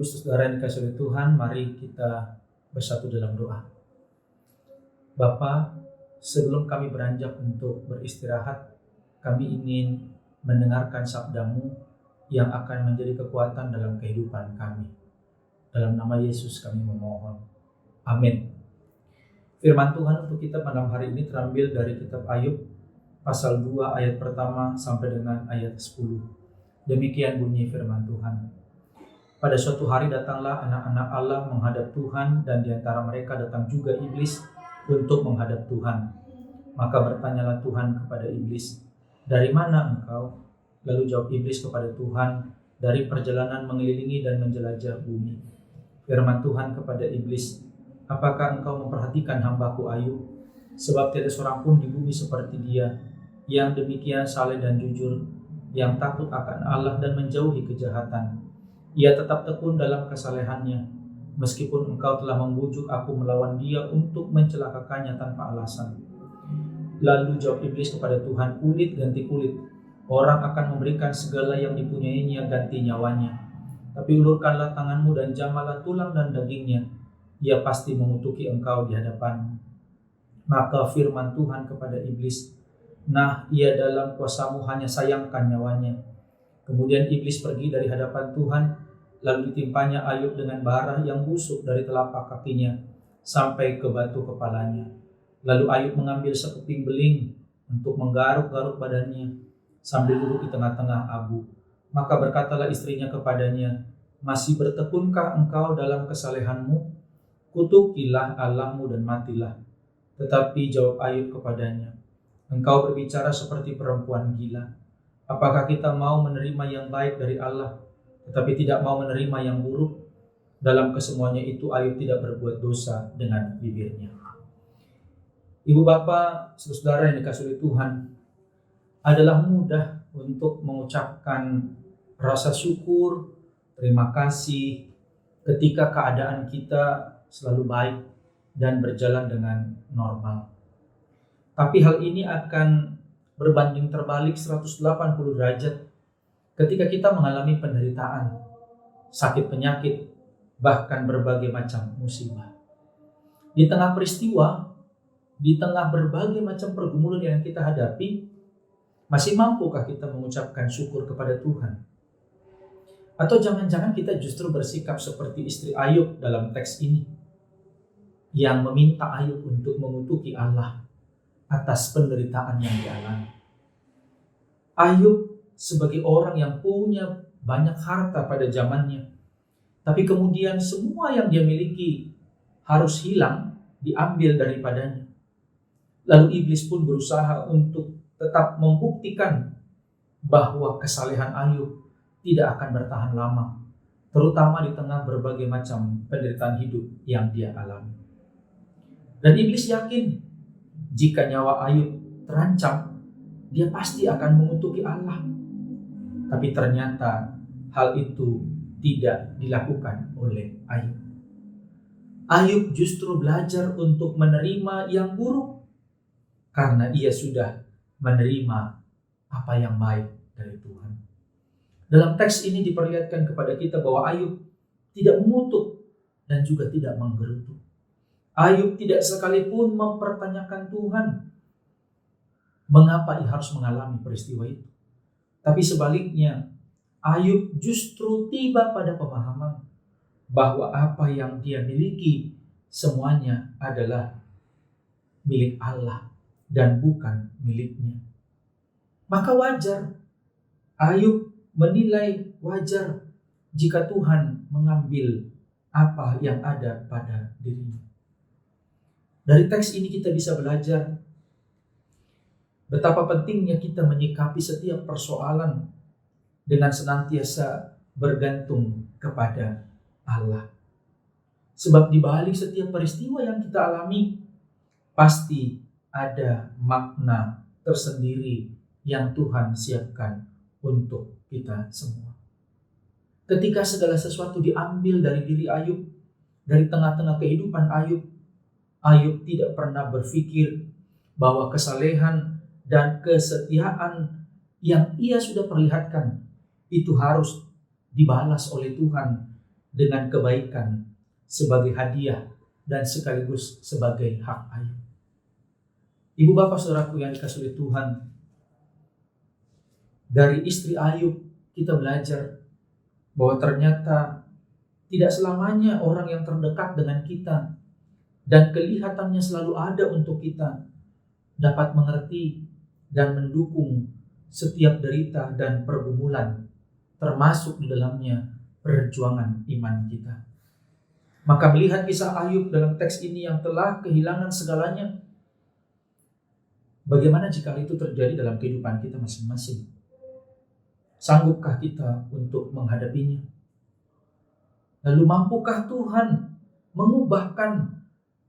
Ibu saudara yang dikasihi oleh Tuhan, mari kita bersatu dalam doa. Bapa, sebelum kami beranjak untuk beristirahat, kami ingin mendengarkan sabda-Mu yang akan menjadi kekuatan dalam kehidupan kami. Dalam nama Yesus kami memohon. Amin. Firman Tuhan untuk kita malam hari ini terambil dari kitab Ayub, pasal 2 ayat pertama sampai dengan ayat 10. Demikian bunyi firman Tuhan. Pada suatu hari datanglah anak-anak Allah menghadap Tuhan, dan di antara mereka datang juga iblis untuk menghadap Tuhan. Maka bertanyalah Tuhan kepada iblis, "Dari mana engkau?" Lalu jawab iblis kepada Tuhan, "Dari perjalanan mengelilingi dan menjelajah bumi." Firman Tuhan kepada iblis, "Apakah engkau memperhatikan hambaku Ayub? Sebab tiada seorang pun di bumi seperti dia, yang demikian saleh dan jujur, yang takut akan Allah dan menjauhi kejahatan. Ia tetap tekun dalam kesalehannya, meskipun engkau telah membujuk aku melawan dia untuk mencelakakannya tanpa alasan." Lalu jawab iblis kepada Tuhan, "Kulit ganti kulit. Orang akan memberikan segala yang dipunyainya ganti nyawanya. Tapi ulurkanlah tanganmu dan jamalah tulang dan dagingnya. Ia pasti mengutuki engkau di hadapanmu." Maka firman Tuhan kepada iblis, "Nah, ia dalam kuasamu, hanya sayangkan nyawanya." Kemudian iblis pergi dari hadapan Tuhan, lalu ditimpanya Ayub dengan bara yang busuk dari telapak kakinya sampai ke batu kepalanya. Lalu Ayub mengambil sekeping beling untuk menggaruk-garuk badannya sambil duduk di tengah-tengah abu. Maka berkatalah istrinya kepadanya, "Masih bertekunkah engkau dalam kesalehanmu? Kutukilah Allahmu dan matilah." Tetapi jawab Ayub kepadanya, "Engkau berbicara seperti perempuan gila. Apakah kita mau menerima yang baik dari Allah, tetapi tidak mau menerima yang buruk?" Dalam kesemuanya itu Ayub tidak berbuat dosa dengan bibirnya. Ibu bapak, saudara yang dikasihi oleh Tuhan, adalah mudah untuk mengucapkan rasa syukur, terima kasih ketika keadaan kita selalu baik dan berjalan dengan normal. Tapi hal ini akan berbanding terbalik 180 derajat ketika kita mengalami penderitaan, sakit penyakit, bahkan berbagai macam musibah. Di tengah peristiwa, di tengah berbagai macam pergumulan yang kita hadapi, masih mampukah kita mengucapkan syukur kepada Tuhan? Atau jangan-jangan kita justru bersikap seperti istri Ayub dalam teks ini, yang meminta Ayub untuk mengutuki Allah atas penderitaan yang dialami. Ayub sebagai orang yang punya banyak harta pada zamannya, tapi kemudian semua yang dia miliki harus hilang, diambil daripadanya. Lalu iblis pun berusaha untuk tetap membuktikan bahwa kesalehan Ayub tidak akan bertahan lama, terutama di tengah berbagai macam penderitaan hidup yang dia alami. Dan iblis yakin jika nyawa Ayub terancam, dia pasti akan mengutuki Allah. Tapi ternyata hal itu tidak dilakukan oleh Ayub. Ayub justru belajar untuk menerima yang buruk karena ia sudah menerima apa yang baik dari Tuhan. Dalam teks ini diperlihatkan kepada kita bahwa Ayub tidak mengutuk dan juga tidak menggerutu. Ayub tidak sekalipun mempertanyakan Tuhan mengapa ia harus mengalami peristiwa itu. Tapi sebaliknya, Ayub justru tiba pada pemahaman bahwa apa yang dia miliki semuanya adalah milik Allah dan bukan miliknya. Maka wajar, Ayub menilai wajar jika Tuhan mengambil apa yang ada pada dirinya. Dari teks ini kita bisa belajar betapa pentingnya kita menyikapi setiap persoalan dengan senantiasa bergantung kepada Allah. Sebab di balik setiap peristiwa yang kita alami, pasti ada makna tersendiri yang Tuhan siapkan untuk kita semua. Ketika segala sesuatu diambil dari diri Ayub, dari tengah-tengah kehidupan Ayub, Ayub tidak pernah berpikir bahwa kesalehan dan kesetiaan yang ia sudah perlihatkan itu harus dibalas oleh Tuhan dengan kebaikan sebagai hadiah dan sekaligus sebagai hak Ayub. Ibu bapak saudaraku yang dikasihi oleh Tuhan, dari istri Ayub kita belajar bahwa ternyata tidak selamanya orang yang terdekat dengan kita dan kelihatannya selalu ada untuk kita dapat mengerti dan mendukung setiap derita dan pergumulan, termasuk di dalamnya perjuangan iman kita. Maka melihat kisah Ayub dalam teks ini yang telah kehilangan segalanya, bagaimana jika itu terjadi dalam kehidupan kita masing-masing? Sanggupkah kita untuk menghadapinya? Lalu mampukah Tuhan mengubahkan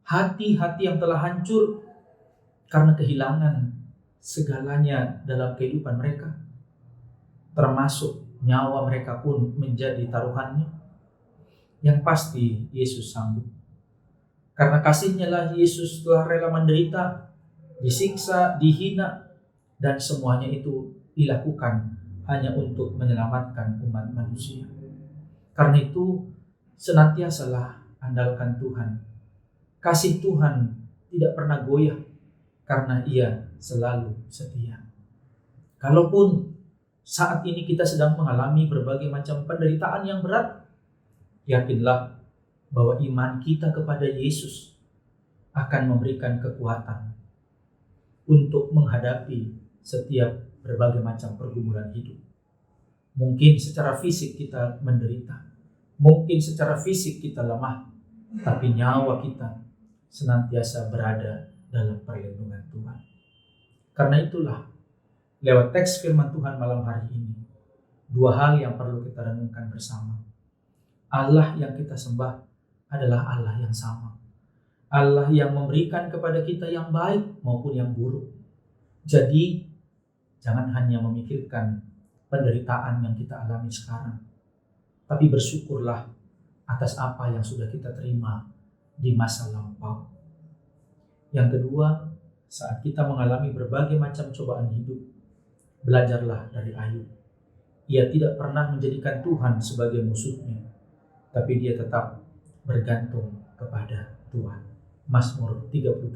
hati-hati yang telah hancur karena kehilangan segalanya dalam kehidupan mereka, termasuk nyawa mereka pun menjadi taruhannya? Yang pasti Yesus sanggup. Karena kasih-Nya lah Yesus telah rela menderita, disiksa, dihina, dan semuanya itu dilakukan hanya untuk menyelamatkan umat manusia. Karena itu senantiasalah andalkan Tuhan. Kasih Tuhan tidak pernah goyah karena Ia selalu setia. Kalaupun saat ini kita sedang mengalami berbagai macam penderitaan yang berat, yakinlah bahwa iman kita kepada Yesus akan memberikan kekuatan untuk menghadapi setiap berbagai macam pergumulan hidup. Mungkin secara fisik kita menderita, mungkin secara fisik kita lemah, tapi nyawa kita senantiasa berada dalam perlindungan Tuhan. Karena itulah, lewat teks firman Tuhan malam hari ini, dua hal yang perlu kita renungkan bersama. Allah yang kita sembah adalah Allah yang sama. Allah yang memberikan kepada kita yang baik maupun yang buruk. Jadi, jangan hanya memikirkan penderitaan yang kita alami sekarang, tapi bersyukurlah atas apa yang sudah kita terima di masa lampau. Yang kedua, saat kita mengalami berbagai macam cobaan hidup, belajarlah dari Ayub. Ia tidak pernah menjadikan Tuhan sebagai musuhnya, tapi dia tetap bergantung kepada Tuhan. Mazmur 37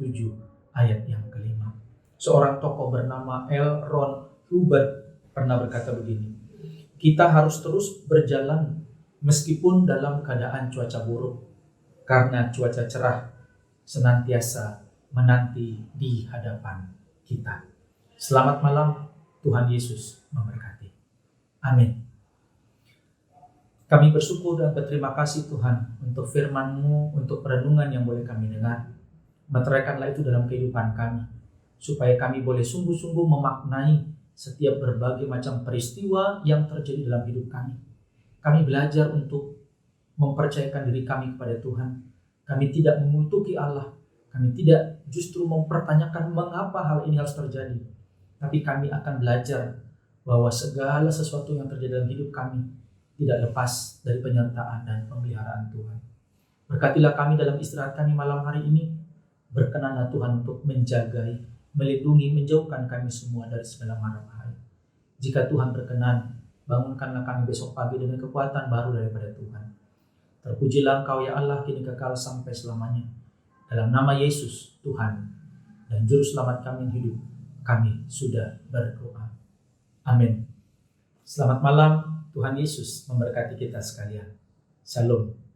ayat yang kelima. Seorang tokoh bernama L. Ron Hubbard pernah berkata begini, kita harus terus berjalan meskipun dalam keadaan cuaca buruk, karena cuaca cerah senantiasa menanti di hadapan kita. Selamat malam, Tuhan Yesus memberkati. Amin. Kami bersyukur dan berterima kasih Tuhan untuk firman-Mu, untuk perenungan yang boleh kami dengar. Meteraikanlah itu dalam kehidupan kami, supaya kami boleh sungguh-sungguh memaknai setiap berbagai macam peristiwa yang terjadi dalam hidup kami. Kami belajar untuk mempercayakan diri kami kepada Tuhan. Kami tidak mengutuki Allah. Kami tidak justru mempertanyakan mengapa hal ini harus terjadi. Tapi kami akan belajar bahwa segala sesuatu yang terjadi dalam hidup kami tidak lepas dari penyertaan dan pemeliharaan Tuhan. Berkatilah kami dalam istirahat kami malam hari ini. Berkenanlah Tuhan untuk menjagai, melindungi, menjauhkan kami semua dari segala mara bahaya. Jika Tuhan berkenan, bangunkanlah kami besok pagi dengan kekuatan baru daripada Tuhan. Terpujilah Engkau ya Allah, kini kekal sampai selamanya. Dalam nama Yesus, Tuhan dan Juru Selamat kami yang hidup, kami sudah berdoa. Amin. Selamat malam, Tuhan Yesus memberkati kita sekalian. Shalom.